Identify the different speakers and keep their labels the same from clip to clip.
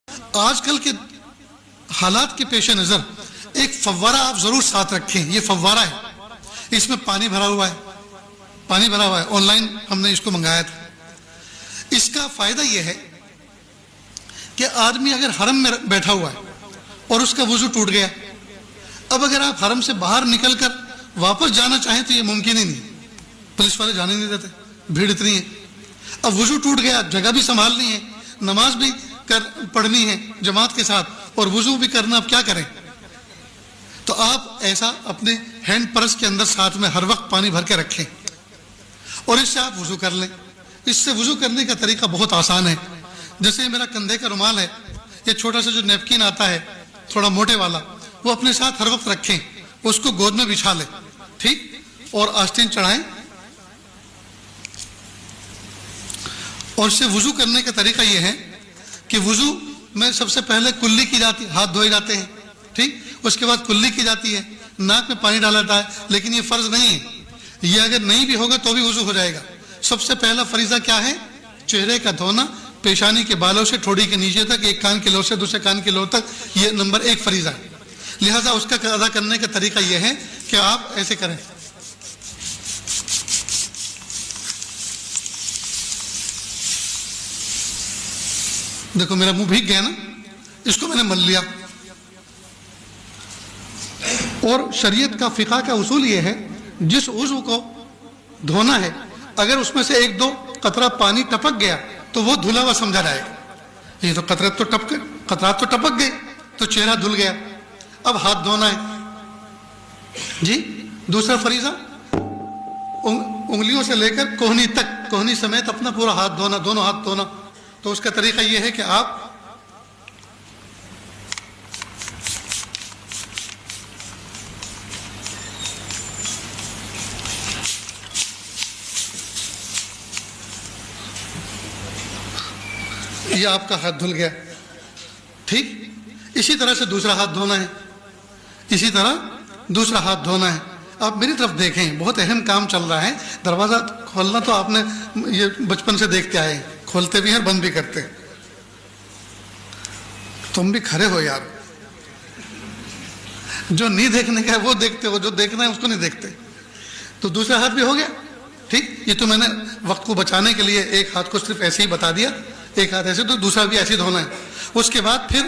Speaker 1: آج کل کے حالات کے پیش نظر ایک فوارہ آپ ضرور ساتھ رکھیں. یہ فوارہ ہے، اس میں پانی بھرا ہوا ہے، آن لائن ہم نے اس کو منگایا تھا. اس کا فائدہ یہ ہے کہ آدمی اگر حرم میں بیٹھا ہوا ہے اور اس کا وضو ٹوٹ گیا، اب اگر آپ حرم سے باہر نکل کر واپس جانا چاہیں تو یہ ممکن ہی نہیں. پولیس والے جانے نہیں دیتے، بھیڑ اتنی ہے. اب وضو ٹوٹ گیا، جگہ بھی سنبھالنی ہے، نماز بھی پڑھنی ہے جماعت کے ساتھ اور وضو بھی کرنا، اب کیا کریں؟ تو آپ ایسا اپنے ہینڈ پرس کے اندر ساتھ میں ہر وقت پانی بھر کے رکھیں اور اس سے آپ وضو کر لیں. اس سے وضو کرنے کا طریقہ بہت آسان ہے. جیسے میرا کندھے کا رومال ہے، یہ چھوٹا سا جو نیپکن آتا ہے تھوڑا موٹے والا، وہ اپنے ساتھ ہر وقت رکھیں، اس کو گود میں بچھا لیں، ٹھیک، اور آستین چڑھائیں. اور اس سے وضو کرنے کا طریقہ یہ ہے کہ وضو میں سب سے پہلے کلی کی جاتی ہے، ہاتھ دھوئے جاتے ہیں، ٹھیک، اس کے بعد کلی کی جاتی ہے، ناک میں پانی ڈالا جاتا ہے. لیکن یہ فرض نہیں ہے، یہ اگر نہیں بھی ہوگا تو بھی وضو ہو جائے گا. سب سے پہلا فریضہ کیا ہے؟ چہرے کا دھونا، پیشانی کے بالوں سے ٹھوڑی کے نیچے تک، ایک کان کے لو سے دوسرے کان کے لو تک، یہ نمبر 1 فریضہ ہے. لہذا اس کا ادا کرنے کا طریقہ یہ ہے کہ آپ ایسے کریں. دیکھو میرا منہ بھیگ گیا نا، اس کو میں نے مل لیا. اور شریعت کا فقہ کا اصول یہ ہے، جس عضو کو دھونا ہے اگر اس میں سے 1-2 قطرہ پانی ٹپک گیا تو وہ دھلا ہوا سمجھا جائے گا. یہ تو قطرات تو ٹپک گئے تو چہرہ دھل گیا. اب ہاتھ دھونا ہے جی. دوسرا فریضہ انگلیوں سے لے کر کوہنی تک، کوہنی سمیت اپنا پورا ہاتھ دھونا، دونوں ہاتھ دھونا. تو اس کا طریقہ یہ ہے کہ آپ یہ آپ کا ہاتھ دھل گیا، ٹھیک. اسی طرح سے دوسرا ہاتھ دھونا ہے، اسی طرح دوسرا ہاتھ دھونا ہے. آپ میری طرف دیکھیں، بہت اہم کام چل رہا ہے. دروازہ کھولنا تو آپ نے یہ بچپن سے دیکھتے آئے، کھولتے بھی ہیں اور بند بھی کرتے. تم بھی کھڑے ہو یار، جو نہیں دیکھنے کا ہے وہ دیکھتے ہو، جو دیکھنا ہے اس کو نہیں دیکھتے. تو دوسرا ہاتھ بھی ہو گیا، ٹھیک. یہ تو میں نے وقت کو بچانے کے لیے ایک ہاتھ کو صرف ایسے ہی بتا دیا، ایک ہاتھ ایسے، تو دوسرا بھی ایسے دھونا ہے. اس کے بعد پھر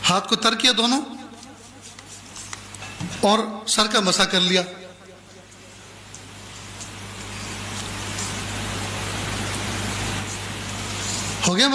Speaker 1: ہاتھ کو تر کیا دونوں اور سر کا مسح کر لیا. ہو گیا.